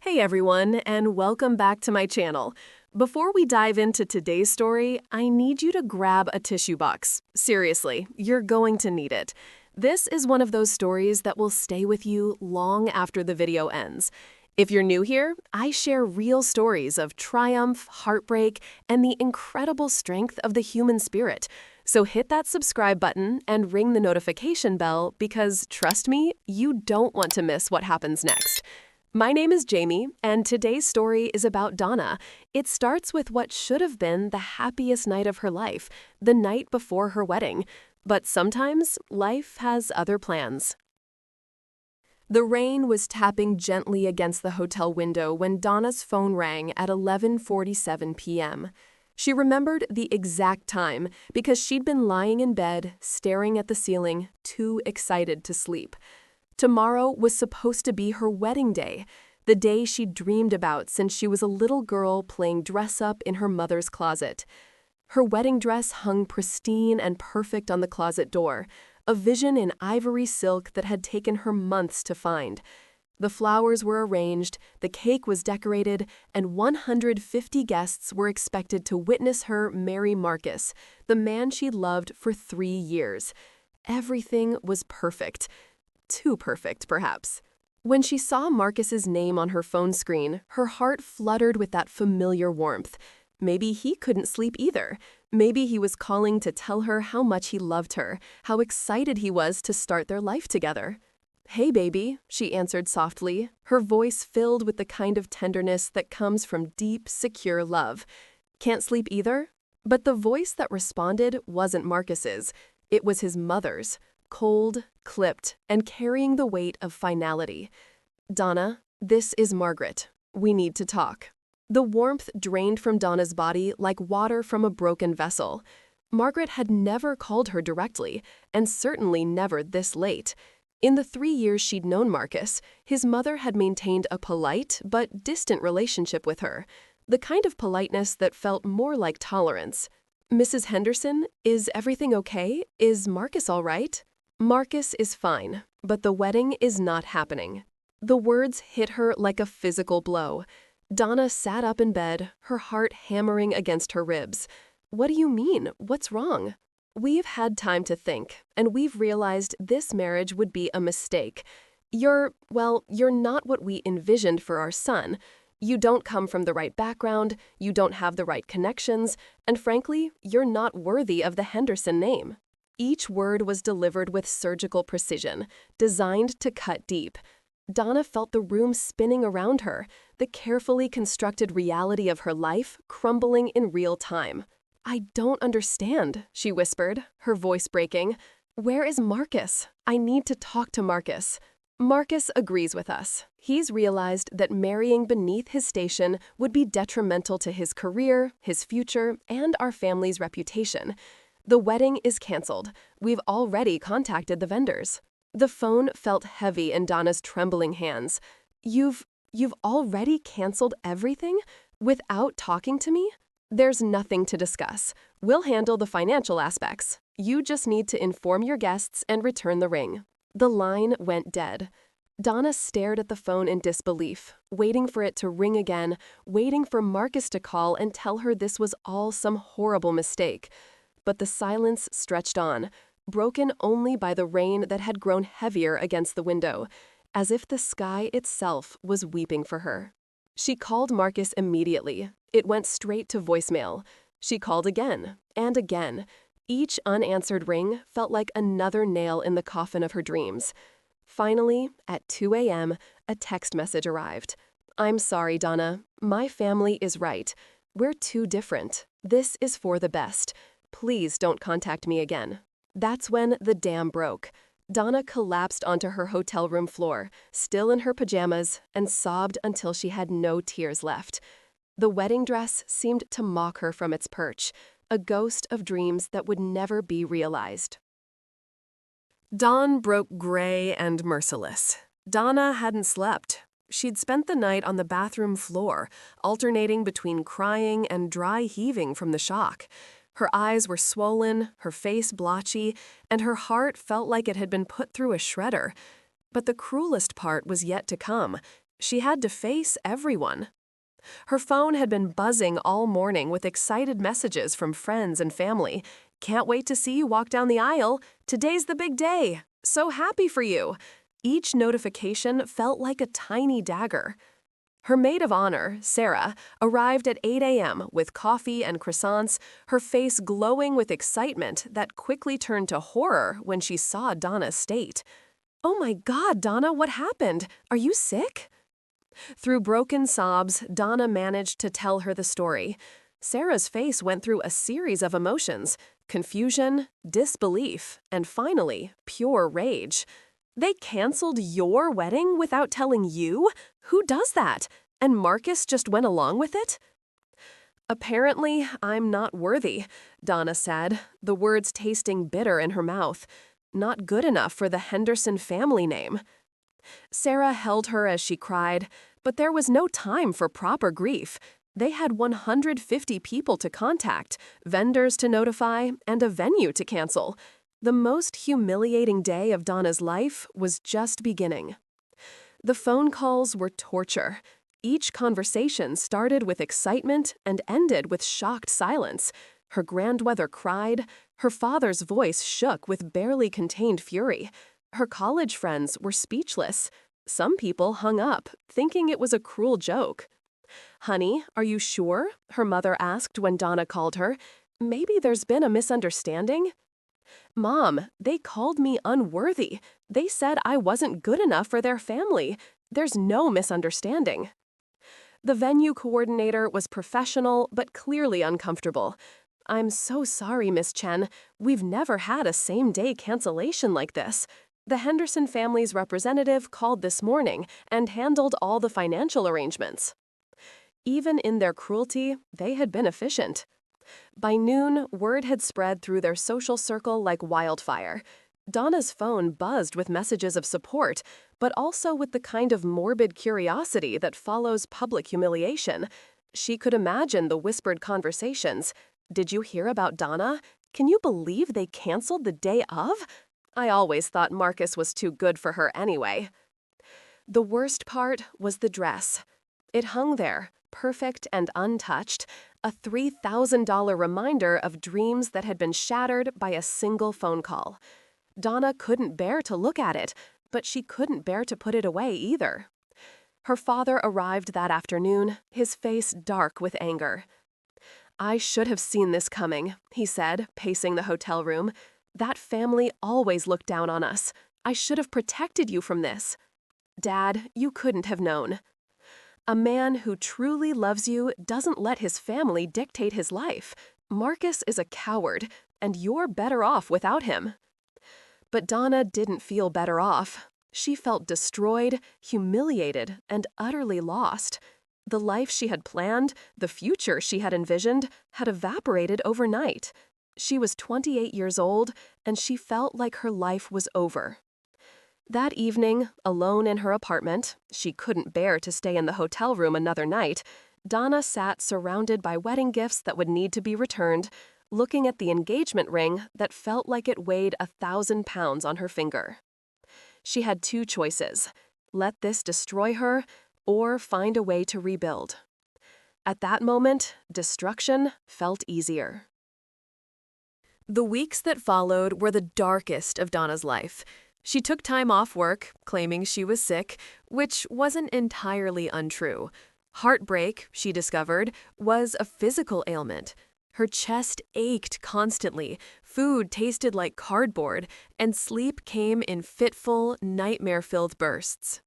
Hey everyone, and welcome back to my channel. Before we dive into today's story, I need you to grab a tissue box. Seriously, you're going to need it. This is one of those stories that will stay with you long after the video ends. If you're new here, I share real stories of triumph, heartbreak, and the incredible strength of the human spirit. So hit that subscribe button and ring the notification bell because, trust me, you don't want to miss what happens next. My name is Jamie, and today's story is about Donna. It starts with what should have been the happiest night of her life, the night before her wedding. But sometimes life has other plans. The rain was tapping gently against the hotel window when Donna's phone rang at 11:47 p.m. She remembered the exact time because she'd been lying in bed, staring at the ceiling, too excited to sleep. Tomorrow was supposed to be her wedding day, the day she'd dreamed about since she was a little girl playing dress-up in her mother's closet. Her wedding dress hung pristine and perfect on the closet door, a vision in ivory silk that had taken her months to find. The flowers were arranged, the cake was decorated, and 150 guests were expected to witness her marry Marcus, the man she'd loved for 3 years. Everything was perfect. Too perfect, perhaps. When she saw Marcus's name on her phone screen, her heart fluttered with that familiar warmth. Maybe he couldn't sleep either. Maybe he was calling to tell her how much he loved her, how excited he was to start their life together. "Hey, baby," she answered softly, her voice filled with the kind of tenderness that comes from deep, secure love. "Can't sleep either?" But the voice that responded wasn't Marcus's. It was his mother's. Cold, clipped, and carrying the weight of finality. "Donna, this is Margaret. We need to talk." The warmth drained from Donna's body like water from a broken vessel. Margaret had never called her directly, and certainly never this late. In the 3 years she'd known Marcus, his mother had maintained a polite but distant relationship with her, the kind of politeness that felt more like tolerance. "Mrs. Henderson, is everything okay? Is Marcus all right?" "Marcus is fine, but the wedding is not happening." The words hit her like a physical blow. Donna sat up in bed, her heart hammering against her ribs. "What do you mean? What's wrong?" "We've had time to think, and we've realized this marriage would be a mistake. You're not what we envisioned for our son. You don't come from the right background, you don't have the right connections, and frankly, you're not worthy of the Henderson name." Each word was delivered with surgical precision, designed to cut deep. Donna felt the room spinning around her, the carefully constructed reality of her life crumbling in real time. "I don't understand," she whispered, her voice breaking. "Where is Marcus? I need to talk to Marcus." "Marcus agrees with us. He's realized that marrying beneath his station would be detrimental to his career, his future, and our family's reputation. The wedding is canceled. We've already contacted the vendors." The phone felt heavy in Donna's trembling hands. You've already canceled everything? Without talking to me?" "There's nothing to discuss. We'll handle the financial aspects. You just need to inform your guests and return the ring." The line went dead. Donna stared at the phone in disbelief, waiting for it to ring again, waiting for Marcus to call and tell her this was all some horrible mistake. But the silence stretched on, broken only by the rain that had grown heavier against the window, as if the sky itself was weeping for her. She called Marcus immediately. It went straight to voicemail. She called again and again. Each unanswered ring felt like another nail in the coffin of her dreams. Finally, at 2 a.m., a text message arrived. "I'm sorry, Donna. My family is right. We're too different. This is for the best. Please don't contact me again." That's when the dam broke. Donna collapsed onto her hotel room floor, still in her pajamas, and sobbed until she had no tears left. The wedding dress seemed to mock her from its perch, a ghost of dreams that would never be realized. Dawn broke gray and merciless. Donna hadn't slept. She'd spent the night on the bathroom floor, alternating between crying and dry heaving from the shock. Her eyes were swollen, her face blotchy, and her heart felt like it had been put through a shredder. But the cruelest part was yet to come. She had to face everyone. Her phone had been buzzing all morning with excited messages from friends and family. "Can't wait to see you walk down the aisle. Today's the big day. So happy for you." Each notification felt like a tiny dagger. Her maid of honor, Sarah, arrived at 8 a.m. with coffee and croissants, her face glowing with excitement that quickly turned to horror when she saw Donna's state. "Oh my God, Donna, what happened? Are you sick?" Through broken sobs, Donna managed to tell her the story. Sarah's face went through a series of emotions: confusion, disbelief, and finally, pure rage. "They canceled your wedding without telling you? Who does that? And Marcus just went along with it?" "Apparently, I'm not worthy," Donna said, the words tasting bitter in her mouth. "Not good enough for the Henderson family name." Sarah held her as she cried, but there was no time for proper grief. They had 150 people to contact, vendors to notify, and a venue to cancel. The most humiliating day of Donna's life was just beginning. The phone calls were torture. Each conversation started with excitement and ended with shocked silence. Her grandmother cried. Her father's voice shook with barely contained fury. Her college friends were speechless. Some people hung up, thinking it was a cruel joke. "Honey, are you sure?" her mother asked when Donna called her. "Maybe there's been a misunderstanding." "Mom, they called me unworthy. They said I wasn't good enough for their family. There's no misunderstanding." The venue coordinator was professional but clearly uncomfortable. "I'm so sorry, Miss Chen. We've never had a same-day cancellation like this. The Henderson family's representative called this morning and handled all the financial arrangements." Even in their cruelty, they had been efficient. By noon, word had spread through their social circle like wildfire. Donna's phone buzzed with messages of support, but also with the kind of morbid curiosity that follows public humiliation. She could imagine the whispered conversations. "Did you hear about Donna? Can you believe they canceled the day of? I always thought Marcus was too good for her anyway." The worst part was the dress. It hung there, perfect and untouched, a $3,000 reminder of dreams that had been shattered by a single phone call. Donna couldn't bear to look at it, but she couldn't bear to put it away either. Her father arrived that afternoon, his face dark with anger. "I should have seen this coming," he said, pacing the hotel room. "That family always looked down on us. I should have protected you from this." "Dad, you couldn't have known." A man who truly loves you doesn't let his family dictate his life. Marcus is a coward, and you're better off without him. But Donna didn't feel better off. She felt destroyed, humiliated, and utterly lost. The life she had planned, the future she had envisioned, had evaporated overnight. She was 28 years old, and she felt like her life was over. That evening, alone in her apartment, she couldn't bear to stay in the hotel room another night. Donna sat surrounded by wedding gifts that would need to be returned, looking at the engagement ring that felt like it weighed 1,000 pounds on her finger. She had two choices: let this destroy her, or find a way to rebuild. At that moment, destruction felt easier. The weeks that followed were the darkest of Donna's life. She took time off work, claiming she was sick, which wasn't entirely untrue. Heartbreak, she discovered, was a physical ailment. Her chest ached constantly, food tasted like cardboard, and sleep came in fitful, nightmare-filled bursts.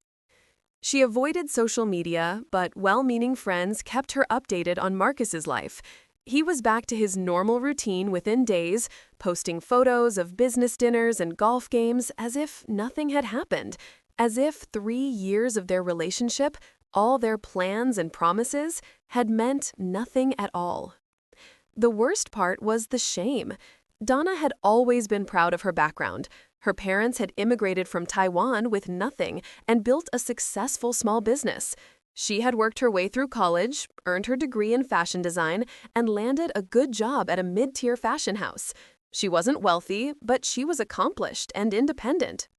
She avoided social media, but well-meaning friends kept her updated on Marcus's life. He was back to his normal routine within days, posting photos of business dinners and golf games as if nothing had happened, as if 3 years of their relationship, all their plans and promises, had meant nothing at all. The worst part was the shame. Donna had always been proud of her background. Her parents had immigrated from Taiwan with nothing and built a successful small business. She had worked her way through college, earned her degree in fashion design, and landed a good job at a mid-tier fashion house. She wasn't wealthy, but she was accomplished and independent.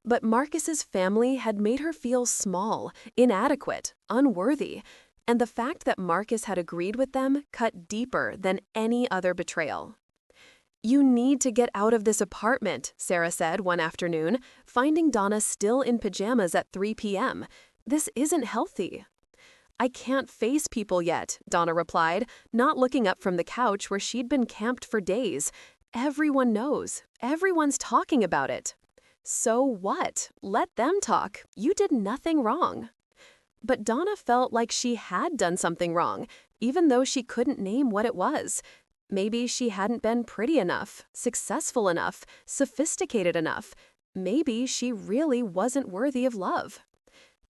But Marcus's family had made her feel small, inadequate, unworthy, and the fact that Marcus had agreed with them cut deeper than any other betrayal. "You need to get out of this apartment," Sarah said one afternoon, finding Donna still in pajamas at 3 p.m. "This isn't healthy." "I can't face people yet," Donna replied, not looking up from the couch where she'd been camped for days. "Everyone knows. Everyone's talking about it." "So what? Let them talk. You did nothing wrong." But Donna felt like she had done something wrong, even though she couldn't name what it was. Maybe she hadn't been pretty enough, successful enough, sophisticated enough. Maybe she really wasn't worthy of love.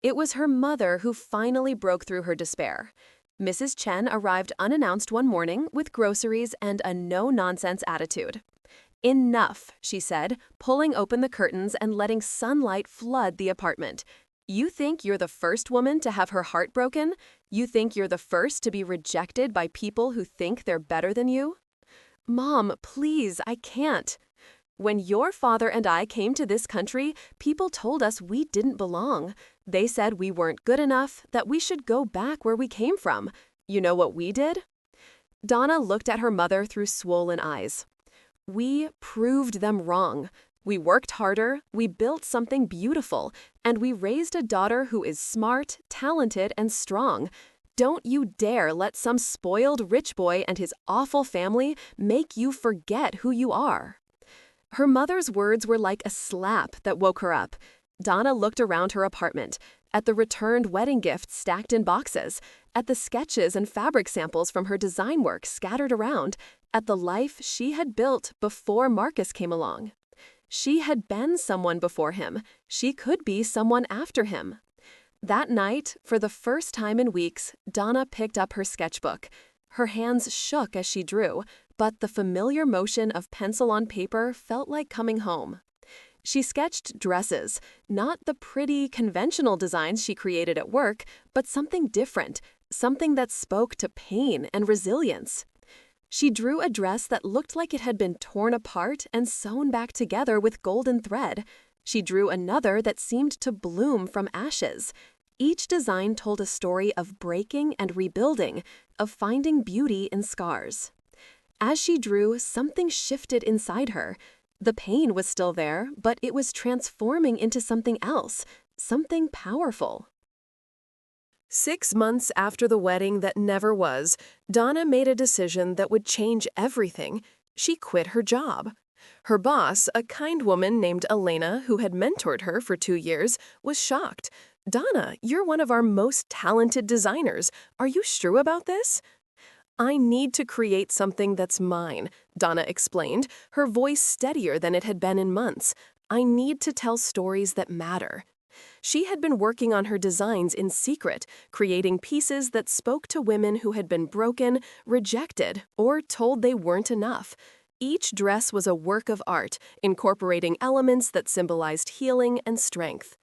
It was her mother who finally broke through her despair. Mrs. Chen arrived unannounced one morning with groceries and a no-nonsense attitude. "Enough," she said, pulling open the curtains and letting sunlight flood the apartment. "You think you're the first woman to have her heart broken? You think you're the first to be rejected by people who think they're better than you?" "Mom, please, I can't." "When your father and I came to this country, people told us we didn't belong. They said we weren't good enough, that we should go back where we came from. You know what we did?" Donna looked at her mother through swollen eyes. "We proved them wrong. We worked harder, we built something beautiful, and we raised a daughter who is smart, talented, and strong. Don't you dare let some spoiled rich boy and his awful family make you forget who you are." Her mother's words were like a slap that woke her up. Donna looked around her apartment, at the returned wedding gifts stacked in boxes, at the sketches and fabric samples from her design work scattered around, at the life she had built before Marcus came along. She had been someone before him. She could be someone after him. That night, for the first time in weeks, Donna picked up her sketchbook. Her hands shook as she drew, but the familiar motion of pencil on paper felt like coming home. She sketched dresses, not the pretty, conventional designs she created at work, but something different, something that spoke to pain and resilience. She drew a dress that looked like it had been torn apart and sewn back together with golden thread. She drew another that seemed to bloom from ashes. Each design told a story of breaking and rebuilding, of finding beauty in scars. As she drew, something shifted inside her. The pain was still there, but it was transforming into something else, something powerful. 6 months after the wedding that never was, Donna made a decision that would change everything. She quit her job. Her boss, a kind woman named Elena who had mentored her for 2 years, was shocked. "Donna, you're one of our most talented designers. Are you sure about this?" "I need to create something that's mine," Donna explained, her voice steadier than it had been in months. "I need to tell stories that matter." She had been working on her designs in secret, creating pieces that spoke to women who had been broken, rejected, or told they weren't enough. Each dress was a work of art, incorporating elements that symbolized healing and strength.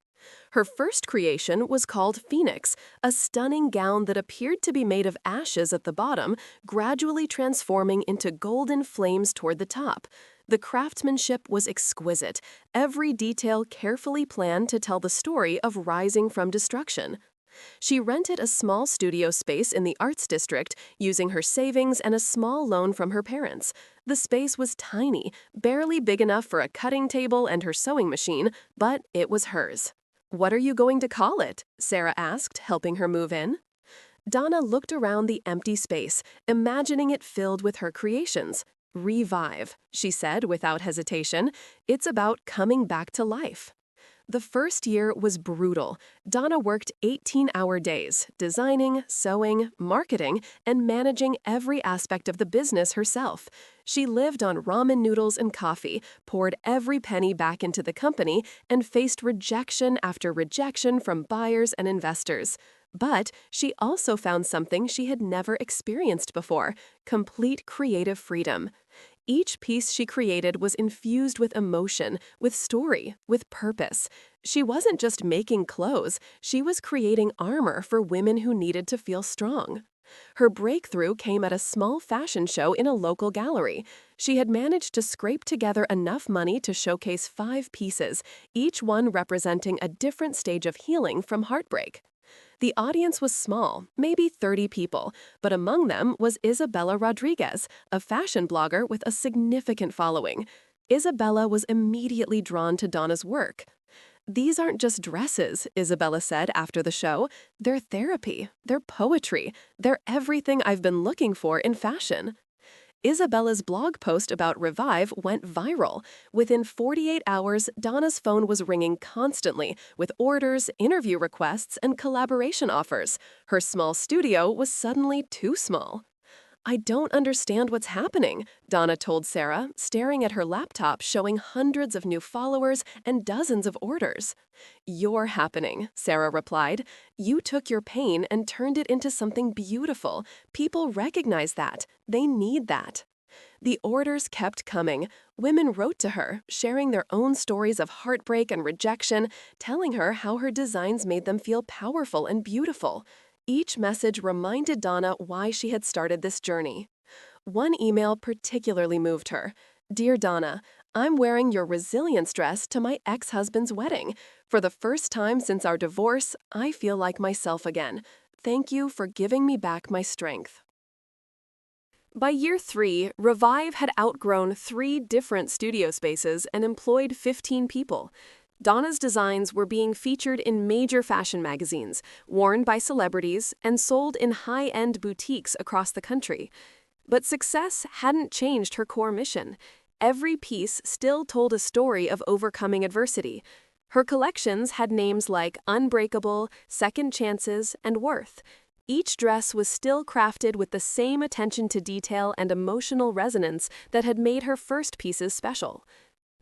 Her first creation was called Phoenix, a stunning gown that appeared to be made of ashes at the bottom, gradually transforming into golden flames toward the top. The craftsmanship was exquisite, every detail carefully planned to tell the story of rising from destruction. She rented a small studio space in the Arts District, using her savings and a small loan from her parents. The space was tiny, barely big enough for a cutting table and her sewing machine, but it was hers. "What are you going to call it?" Sarah asked, helping her move in. Donna looked around the empty space, imagining it filled with her creations. "Revive," she said without hesitation. "It's about coming back to life." The first year was brutal. Donna worked 18-hour days, designing, sewing, marketing, and managing every aspect of the business herself. She lived on ramen noodles and coffee, poured every penny back into the company, and faced rejection after rejection from buyers and investors. But she also found something she had never experienced before: complete creative freedom. Each piece she created was infused with emotion, with story, with purpose. She wasn't just making clothes, she was creating armor for women who needed to feel strong. Her breakthrough came at a small fashion show in a local gallery. She had managed to scrape together enough money to showcase 5 pieces, each one representing a different stage of healing from heartbreak. The audience was small, maybe 30 people, but among them was Isabella Rodriguez, a fashion blogger with a significant following. Isabella was immediately drawn to Donna's work. "These aren't just dresses," Isabella said after the show. "They're therapy, they're poetry, they're everything I've been looking for in fashion." Isabella's blog post about Revive went viral. Within 48 hours, Donna's phone was ringing constantly with orders, interview requests, and collaboration offers. Her small studio was suddenly too small. "I don't understand what's happening," Donna told Sarah, staring at her laptop showing hundreds of new followers and dozens of orders. "You're happening," Sarah replied. "You took your pain and turned it into something beautiful. People recognize that. They need that." The orders kept coming. Women wrote to her, sharing their own stories of heartbreak and rejection, telling her how her designs made them feel powerful and beautiful. Each message reminded Donna why she had started this journey. One email particularly moved her. "Dear Donna, I'm wearing your resilience dress to my ex-husband's wedding. For the first time since our divorce, I feel like myself again. Thank you for giving me back my strength." By year 3, Revive had outgrown 3 different studio spaces and employed 15 people. Donna's designs were being featured in major fashion magazines, worn by celebrities, and sold in high-end boutiques across the country. But success hadn't changed her core mission. Every piece still told a story of overcoming adversity. Her collections had names like Unbreakable, Second Chances, and Worth. Each dress was still crafted with the same attention to detail and emotional resonance that had made her first pieces special.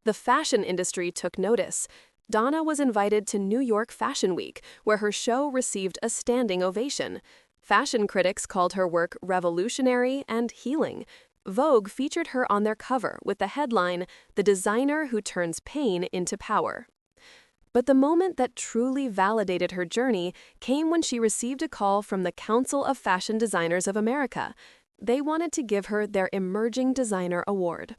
The fashion industry took notice. Donna was invited to New York Fashion Week, where her show received a standing ovation. Fashion critics called her work revolutionary and healing. Vogue featured her on their cover with the headline, "The Designer Who Turns Pain into Power." But the moment that truly validated her journey came when she received a call from the Council of Fashion Designers of America. They wanted to give her their Emerging Designer Award.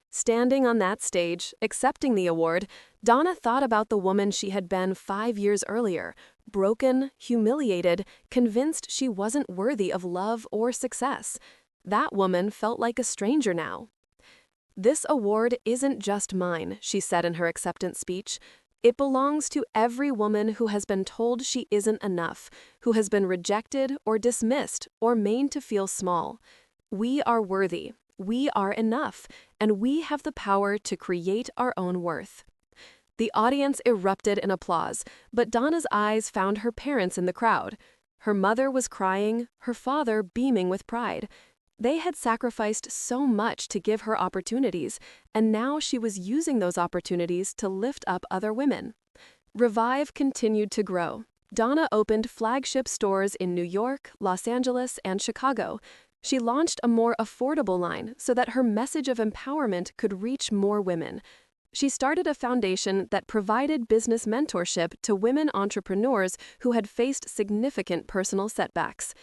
Standing on that stage, accepting the award, Donna thought about the woman she had been 5 years earlier, broken, humiliated, convinced she wasn't worthy of love or success. That woman felt like a stranger now. "This award isn't just mine," she said in her acceptance speech. "It belongs to every woman who has been told she isn't enough, who has been rejected or dismissed or made to feel small. We are worthy. We are enough, and we have the power to create our own worth." The audience erupted in applause, but Donna's eyes found her parents in the crowd. Her mother was crying, her father beaming with pride. They had sacrificed so much to give her opportunities, and now she was using those opportunities to lift up other women. Revive continued to grow. Donna opened flagship stores in New York, Los Angeles, and Chicago. She launched a more affordable line so that her message of empowerment could reach more women. She started a foundation that provided business mentorship to women entrepreneurs who had faced significant personal setbacks.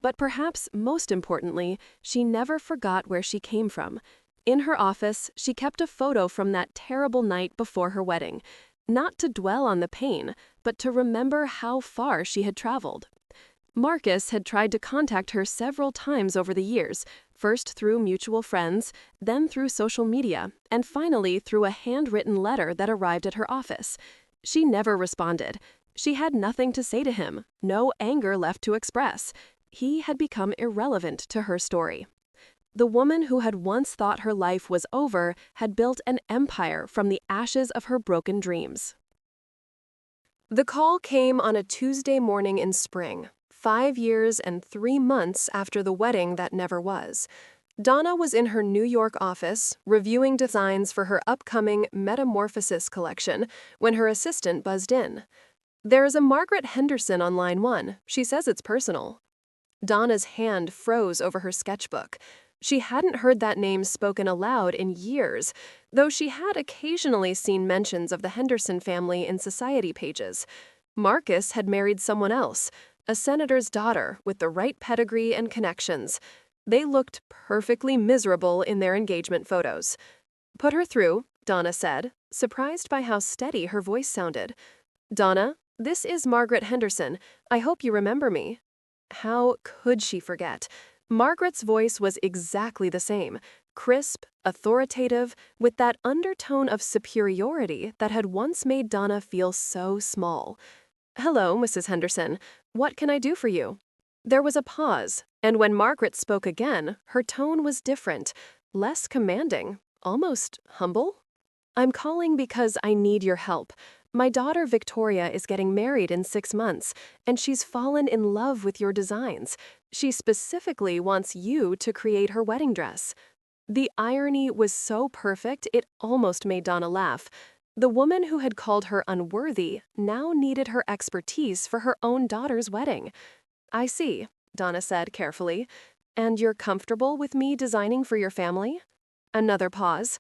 But perhaps most importantly, she never forgot where she came from. In her office, she kept a photo from that terrible night before her wedding, not to dwell on the pain, but to remember how far she had traveled. Marcus had tried to contact her several times over the years, first through mutual friends, then through social media, and finally through a handwritten letter that arrived at her office. She never responded. She had nothing to say to him, no anger left to express. He had become irrelevant to her story. The woman who had once thought her life was over had built an empire from the ashes of her broken dreams. The call came on a Tuesday morning in spring, 5 years and 3 months after the wedding that never was. Donna was in her New York office, reviewing designs for her upcoming Metamorphosis collection, when her assistant buzzed in. "There's a Margaret Henderson on line 1. She says it's personal." Donna's hand froze over her sketchbook. She hadn't heard that name spoken aloud in years, though she had occasionally seen mentions of the Henderson family in society pages. Marcus had married someone else. a senator's daughter with the right pedigree and connections. They looked perfectly miserable in their engagement photos. "Put her through," Donna said, surprised by how steady her voice sounded. "Donna, this is Margaret Henderson. I hope you remember me." How could she forget? Margaret's voice was exactly the same, crisp, authoritative, with that undertone of superiority that had once made Donna feel so small. "Hello, Mrs. Henderson. What can I do for you?" There was a pause, and when Margaret spoke again, her tone was different, less commanding, almost humble. "I'm calling because I need your help. My daughter Victoria is getting married in 6 months, and she's fallen in love with your designs. She specifically wants you to create her wedding dress." The irony was so perfect it almost made Donna laugh. The woman who had called her unworthy now needed her expertise for her own daughter's wedding. "I see," Donna said carefully. "And you're comfortable with me designing for your family?" Another pause.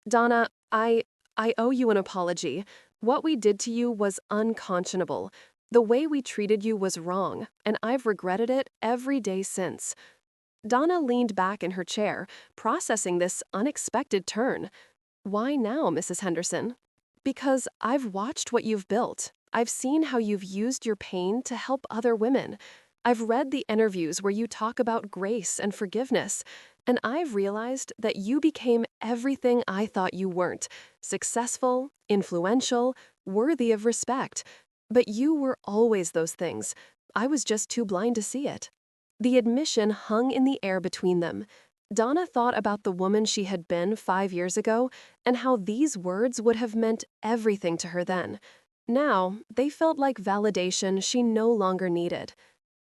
"Donna, I owe you an apology. What we did to you was unconscionable. The way we treated you was wrong, and I've regretted it every day since." Donna leaned back in her chair, processing this unexpected turn. "Why now, Mrs. Henderson?" "Because I've watched what you've built. I've seen how you've used your pain to help other women. I've read the interviews where you talk about grace and forgiveness, and I've realized that you became everything I thought you weren't: successful, influential, worthy of respect. But you were always those things. I was just too blind to see it." The admission hung in the air between them. Donna thought about the woman she had been 5 years ago and how these words would have meant everything to her then. Now, they felt like validation she no longer needed.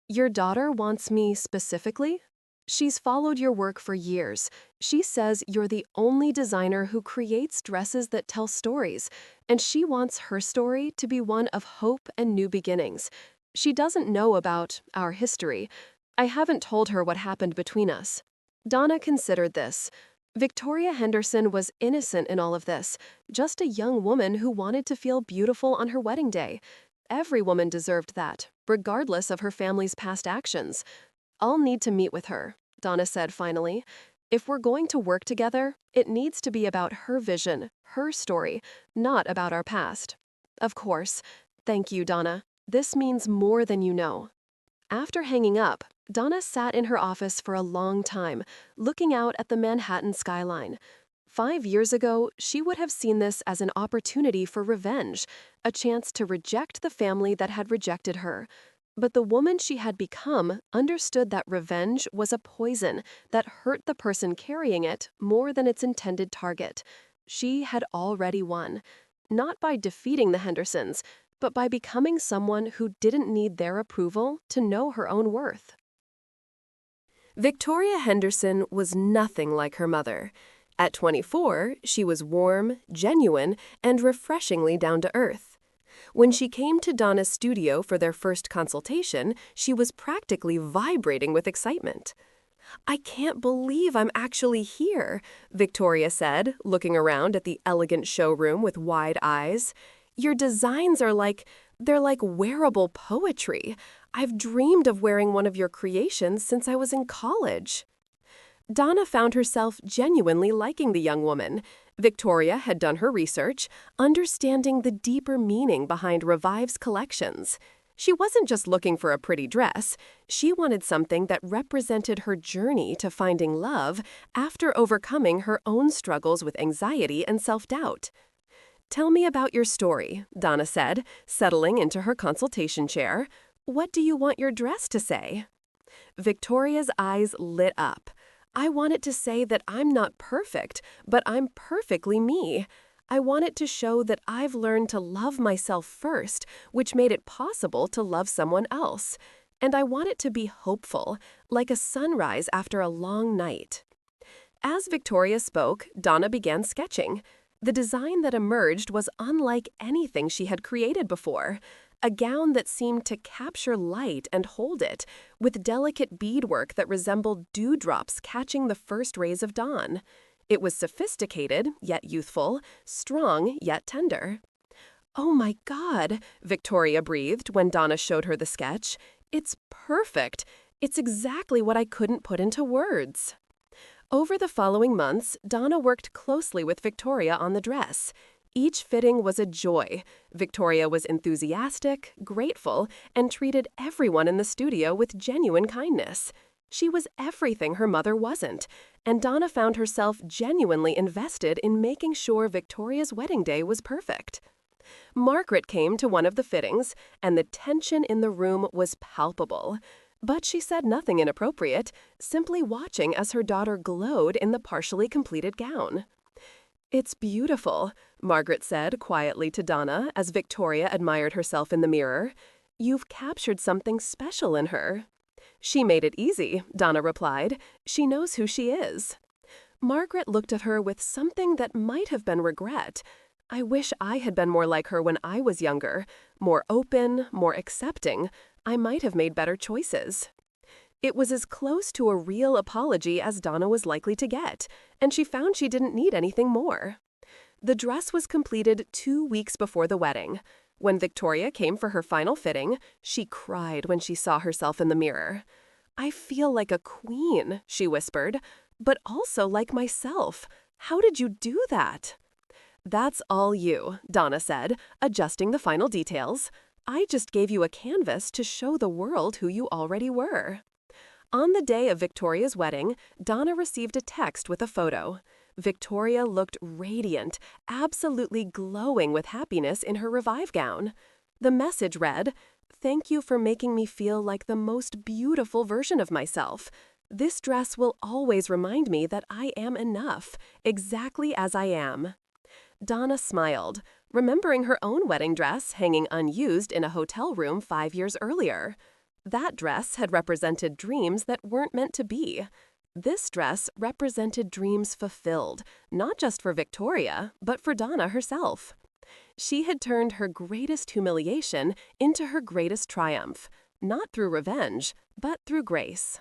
"Your daughter wants me specifically?" "She's followed your work for years. She says you're the only designer who creates dresses that tell stories, and she wants her story to be one of hope and new beginnings. She doesn't know about our history. I haven't told her what happened between us." Donna considered this. Victoria Henderson was innocent in all of this, just a young woman who wanted to feel beautiful on her wedding day. Every woman deserved that, regardless of her family's past actions. "I'll need to meet with her," Donna said finally. "If we're going to work together, it needs to be about her vision, her story, not about our past." "Of course. Thank you, Donna. This means more than you know." After hanging up, Donna sat in her office for a long time, looking out at the Manhattan skyline. 5 years ago, she would have seen this as an opportunity for revenge, a chance to reject the family that had rejected her. But the woman she had become understood that revenge was a poison that hurt the person carrying it more than its intended target. She had already won, not by defeating the Hendersons, but by becoming someone who didn't need their approval to know her own worth. Victoria Henderson was nothing like her mother. At 24, she was warm, genuine, and refreshingly down to earth. When she came to Donna's studio for their first consultation, she was practically vibrating with excitement. "I can't believe I'm actually here," Victoria said, looking around at the elegant showroom with wide eyes. "Your designs are they're like wearable poetry. I've dreamed of wearing one of your creations since I was in college." Donna found herself genuinely liking the young woman. Victoria had done her research, understanding the deeper meaning behind Revive's collections. She wasn't just looking for a pretty dress. She wanted something that represented her journey to finding love after overcoming her own struggles with anxiety and self-doubt. "Tell me about your story," Donna said, settling into her consultation chair. "What do you want your dress to say?" Victoria's eyes lit up. "I want it to say that I'm not perfect, but I'm perfectly me. I want it to show that I've learned to love myself first, which made it possible to love someone else. And I want it to be hopeful, like a sunrise after a long night." As Victoria spoke, Donna began sketching. The design that emerged was unlike anything she had created before. A gown that seemed to capture light and hold it, with delicate beadwork that resembled dewdrops catching the first rays of dawn. It was sophisticated, yet youthful, strong, yet tender. "Oh my God," Victoria breathed when Donna showed her the sketch. It's perfect. It's exactly what I couldn't put into words. Over the following months, Donna worked closely with Victoria on the dress. Each fitting was a joy. Victoria was enthusiastic, grateful, and treated everyone in the studio with genuine kindness. She was everything her mother wasn't, and Donna found herself genuinely invested in making sure Victoria's wedding day was perfect. Margaret came to one of the fittings, and the tension in the room was palpable. But she said nothing inappropriate, simply watching as her daughter glowed in the partially completed gown. "It's beautiful," Margaret said quietly to Donna as Victoria admired herself in the mirror. "You've captured something special in her." "She made it easy," Donna replied. "She knows who she is." Margaret looked at her with something that might have been regret. "I wish I had been more like her when I was younger, more open, more accepting. I might have made better choices." It was as close to a real apology as Donna was likely to get, and she found she didn't need anything more. The dress was completed 2 weeks before the wedding. When Victoria came for her final fitting, she cried when she saw herself in the mirror. "I feel like a queen," she whispered, "but also like myself. How did you do that?" "That's all you," Donna said, adjusting the final details. "I just gave you a canvas to show the world who you already were." On the day of Victoria's wedding, Donna received a text with a photo. Victoria looked radiant, absolutely glowing with happiness in her Revive gown. The message read, "Thank you for making me feel like the most beautiful version of myself. This dress will always remind me that I am enough, exactly as I am." Donna smiled, remembering her own wedding dress hanging unused in a hotel room 5 years earlier. That dress had represented dreams that weren't meant to be. This dress represented dreams fulfilled, not just for Victoria, but for Donna herself. She had turned her greatest humiliation into her greatest triumph, not through revenge, but through grace.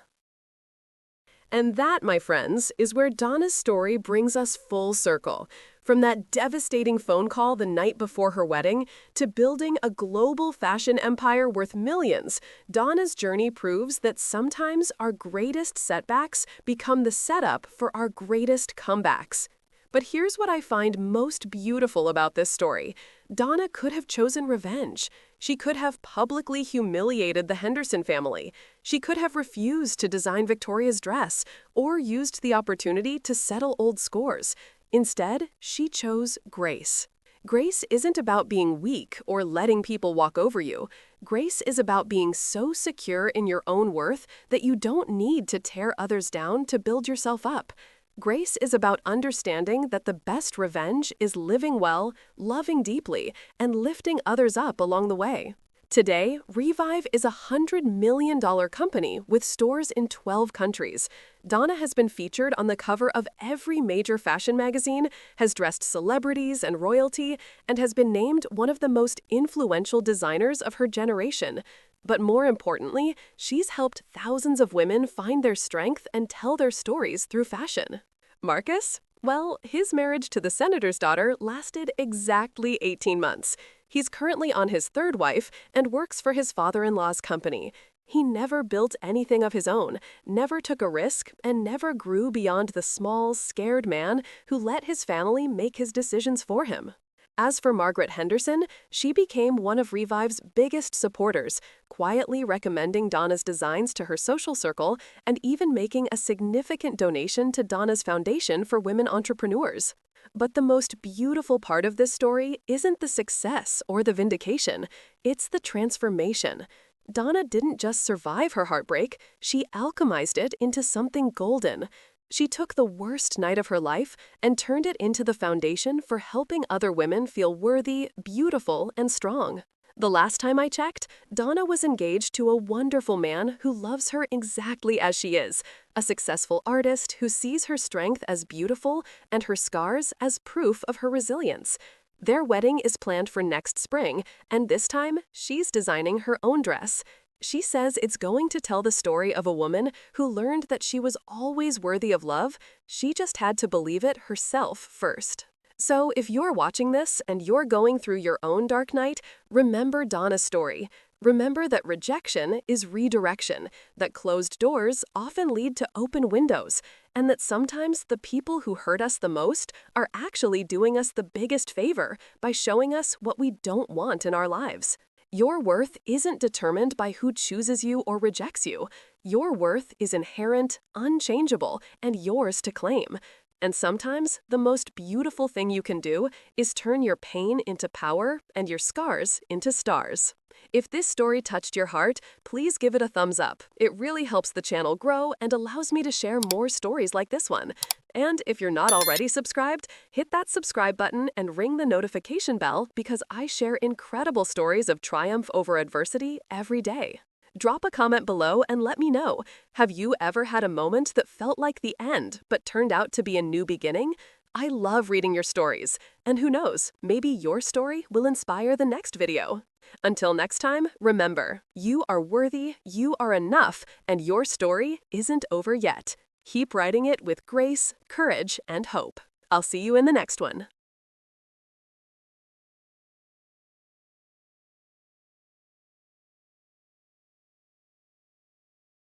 And that, my friends, is where Donna's story brings us full circle. From that devastating phone call the night before her wedding to building a global fashion empire worth millions, Donna's journey proves that sometimes our greatest setbacks become the setup for our greatest comebacks. But here's what I find most beautiful about this story. Donna could have chosen revenge. She could have publicly humiliated the Henderson family. She could have refused to design Victoria's dress or used the opportunity to settle old scores. Instead, she chose grace. Grace isn't about being weak or letting people walk over you. Grace is about being so secure in your own worth that you don't need to tear others down to build yourself up. Grace is about understanding that the best revenge is living well, loving deeply, and lifting others up along the way. Today, Revive is a $100 million company with stores in 12 countries. Donna has been featured on the cover of every major fashion magazine, has dressed celebrities and royalty, and has been named one of the most influential designers of her generation. But more importantly, she's helped thousands of women find their strength and tell their stories through fashion. Marcus? Well, his marriage to the senator's daughter lasted exactly 18 months. He's currently on his third wife and works for his father-in-law's company. He never built anything of his own, never took a risk, and never grew beyond the small, scared man who let his family make his decisions for him. As for Margaret Henderson, she became one of Revive's biggest supporters, quietly recommending Donna's designs to her social circle and even making a significant donation to Donna's Foundation for Women Entrepreneurs. But the most beautiful part of this story isn't the success or the vindication, it's the transformation. Donna didn't just survive her heartbreak, she alchemized it into something golden. She took the worst night of her life and turned it into the foundation for helping other women feel worthy, beautiful, and strong. The last time I checked, Donna was engaged to a wonderful man who loves her exactly as she is, a successful artist who sees her strength as beautiful and her scars as proof of her resilience. Their wedding is planned for next spring, and this time, she's designing her own dress. She says it's going to tell the story of a woman who learned that she was always worthy of love. She just had to believe it herself first. So if you're watching this and you're going through your own dark night, remember Donna's story. Remember that rejection is redirection, that closed doors often lead to open windows, and that sometimes the people who hurt us the most are actually doing us the biggest favor by showing us what we don't want in our lives. Your worth isn't determined by who chooses you or rejects you. Your worth is inherent, unchangeable, and yours to claim. And sometimes the most beautiful thing you can do is turn your pain into power and your scars into stars. If this story touched your heart, please give it a thumbs up. It really helps the channel grow and allows me to share more stories like this one. And if you're not already subscribed, hit that subscribe button and ring the notification bell because I share incredible stories of triumph over adversity every day. Drop a comment below and let me know. Have you ever had a moment that felt like the end but turned out to be a new beginning? I love reading your stories. And who knows, maybe your story will inspire the next video. Until next time, remember, you are worthy, you are enough, and your story isn't over yet. Keep writing it with grace, courage, and hope. I'll see you in the next one.